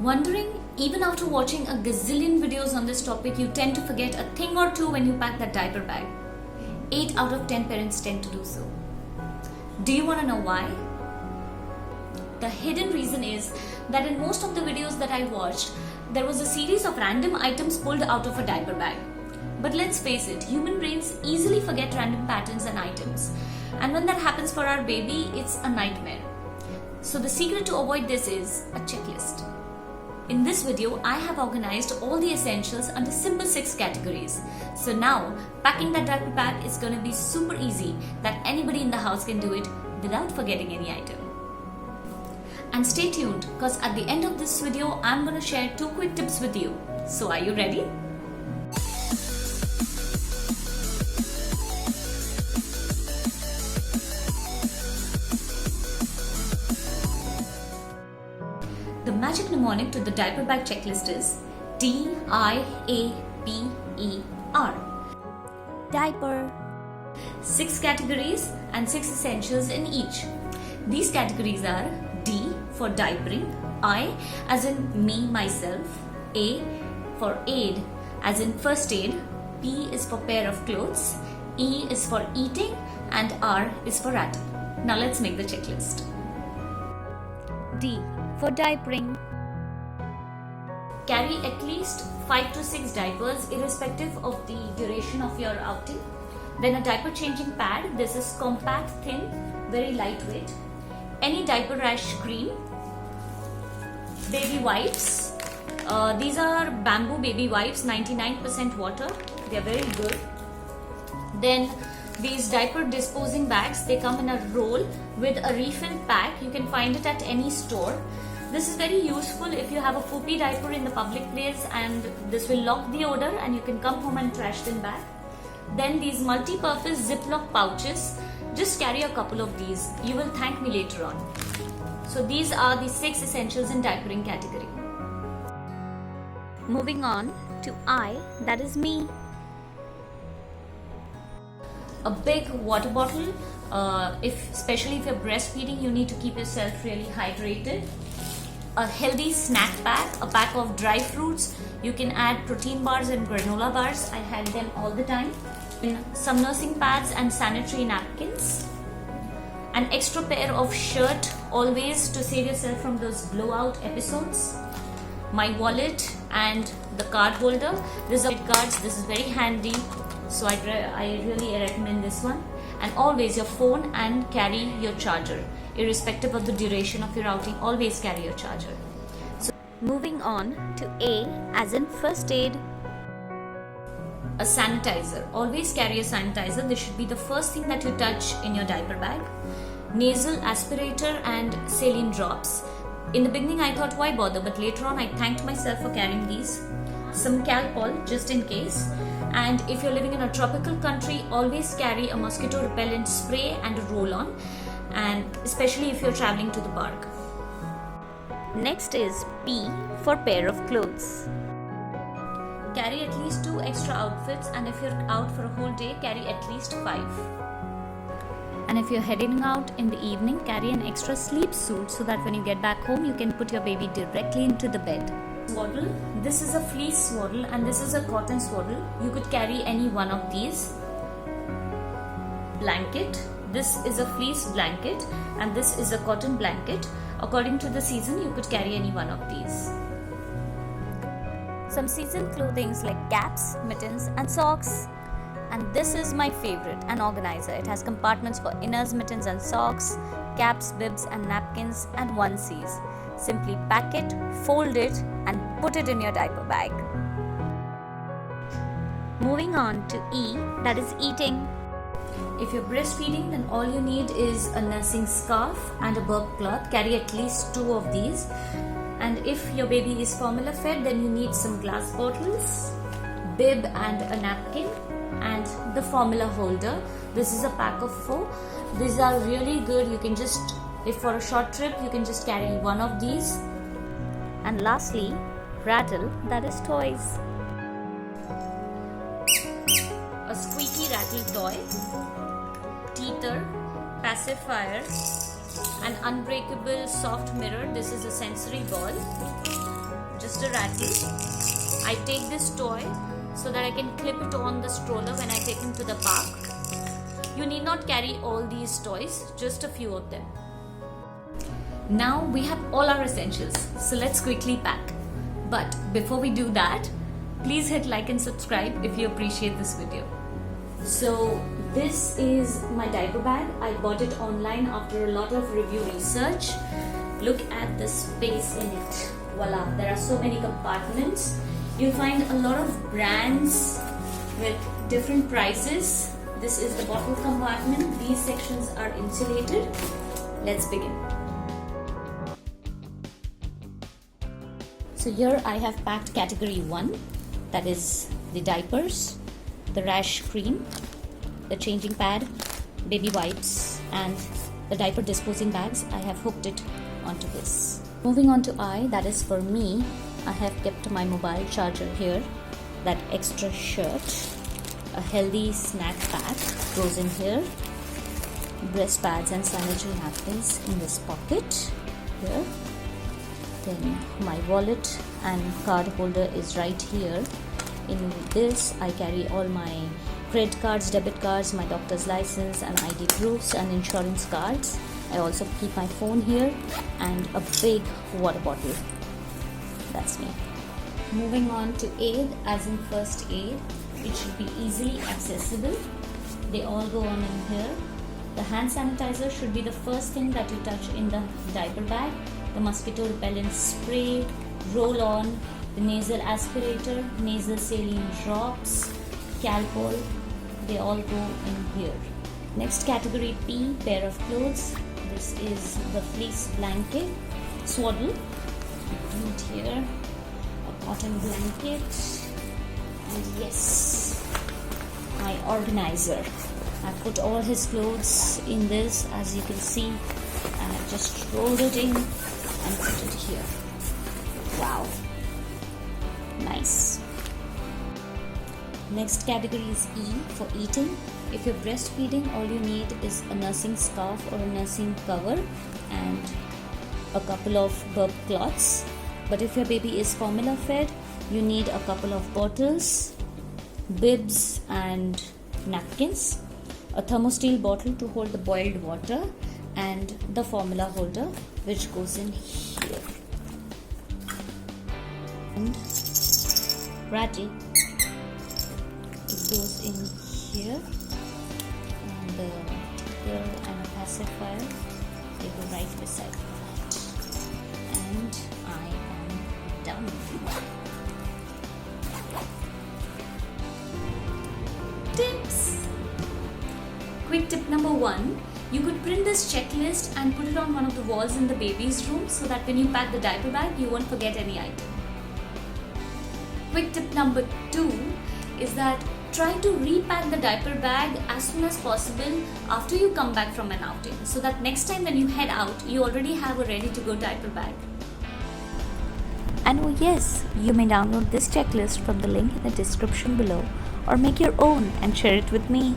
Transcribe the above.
Wondering, even after watching a gazillion videos on this topic, you tend to forget a thing or two when you pack that diaper bag. 8 out of 10 parents tend to do so. Do you want to know why? The hidden reason is that in most of the videos that I watched, there was a series of random items pulled out of a diaper bag. But let's face it, human brains easily forget random patterns and items. And when that happens for our baby, it's a nightmare. So the secret to avoid this is a checklist. In this video, I have organized all the essentials under simple 6 categories. So now, packing that diaper bag is going to be super easy that anybody in the house can do it without forgetting any item. And stay tuned because at the end of this video, I'm going to share 2 quick tips with you. So are you ready? The magic mnemonic to the diaper bag checklist is DIAPER. Diaper. 6 categories and 6 essentials in each. These categories are D for diapering, I as in me, myself, A for aid as in first aid, P is for pair of clothes, E is for eating, and R is for rattle. Now let's make the checklist. D for diapering. Carry at least 5 to 6 diapers irrespective of the duration of your outing. Then a diaper changing pad. This is compact, thin, very lightweight. Any diaper rash cream. Baby wipes. These are bamboo baby wipes, 99% water. They are very good. Then these diaper disposing bags, they come in a roll with a refill pack. You can find it at any store. This is very useful if you have a poopy diaper in the public place, and this will lock the odor and you can come home and trash them back. Then these multi-purpose Ziploc pouches. Just carry a couple of these. You will thank me later on. So these are the 6 essentials in diapering category. Moving on to I, that is me. A big water bottle. Especially if you're breastfeeding, you need to keep yourself really hydrated. A healthy snack pack, a pack of dry fruits. You can add protein bars and granola bars. I had them all the time. Some nursing pads and sanitary napkins. An extra pair of shirt always to save yourself from those blowout episodes. My wallet and the card holder. These are cards. This is very handy. So I really recommend this one. And always your phone, and carry your charger. Irrespective of the duration of your outing, always carry your charger. So moving on to A as in first aid. A sanitizer. Always carry a sanitizer. This should be the first thing that you touch in your diaper bag. Nasal aspirator and saline drops. In the beginning I thought why bother, but later on I thanked myself for carrying these. Some Calpol just in case. And if you're living in a tropical country, always carry a mosquito repellent spray and a roll-on, and especially if you're traveling to the park. Next is P for pair of clothes. Carry at least 2 extra outfits, and if you're out for a whole day, carry at least 5. And if you're heading out in the evening, carry an extra sleep suit so that when you get back home, you can put your baby directly into the bed. Swaddle. This is a fleece swaddle and this is a cotton swaddle. You could carry any one of these. Blanket. This is a fleece blanket and this is a cotton blanket. According to the season, you could carry any one of these. Some season clothings like caps, mittens and socks. And this is my favorite, an organizer. It has compartments for inners, mittens and socks, caps, bibs and napkins and onesies. Simply pack it, fold it and put it in your diaper bag. Moving on to E, that is eating. If you're breastfeeding, then all you need is a nursing scarf and a burp cloth. Carry at least 2 of these. And if your baby is formula fed, then you need some glass bottles, bib and a napkin, and the formula holder. This is a pack of 4. These are really good. You can just, if for a short trip, you can just carry one of these. And lastly, rattle, that is toys. A squeaky rattle toy, teether, pacifier, an unbreakable soft mirror. This is a sensory ball. hamster rattle. I take this toy so that I can clip it on the stroller when I take him to the park. You need not carry all these toys, just a few of them. Now we have all our essentials, so let's quickly pack. But before we do that, please hit like and subscribe if you appreciate this video. So this is my diaper bag. I bought it online after a lot of review research. Look at the space in it. Voila, there are so many compartments. You'll find a lot of brands with different prices. This is the bottle compartment. These sections are insulated. Let's begin. So here I have packed category 1, that is the diapers, the rash cream, the changing pad, baby wipes, and the diaper disposing bags. I have hooked it onto this. Moving on to I, that is for me, I have kept my mobile charger here, that extra shirt, a healthy snack pack goes in here, breast pads and sanitary napkins in this pocket here. Then my wallet and card holder is right here. In this I carry all my credit cards, debit cards, my doctor's license and ID proofs and insurance cards. I also keep my phone here and a big water bottle. That's me. Moving on to aid, as in first aid. It should be easily accessible. They all go on in here. The hand sanitizer should be the first thing that you touch in the diaper bag. The mosquito repellent spray, roll-on, the nasal aspirator, nasal saline drops, Calpol, they all go in here. Next category P, pair of clothes. This is the fleece blanket, swaddle, include here, a cotton blanket, and yes, my organizer. I put all his clothes in this, as you can see, and I just rolled it in and put it here. Wow, nice. Next category is E, for eating. If you're breastfeeding, all you need is a nursing scarf or a nursing cover and a couple of burp cloths. But if your baby is formula fed, you need a couple of bottles, bibs and napkins, a thermostyle bottle to hold the boiled water, and the formula holder which goes in here. And rattle, it goes in here, and the ticker and a pacifier, they go right beside that. And I am done. Tips. Quick tip number 1. You could print this checklist and put it on one of the walls in the baby's room so that when you pack the diaper bag, you won't forget any item. Quick tip number 2 is that try to repack the diaper bag as soon as possible after you come back from an outing, so that next time when you head out, you already have a ready to go diaper bag. And oh yes, you may download this checklist from the link in the description below or make your own and share it with me.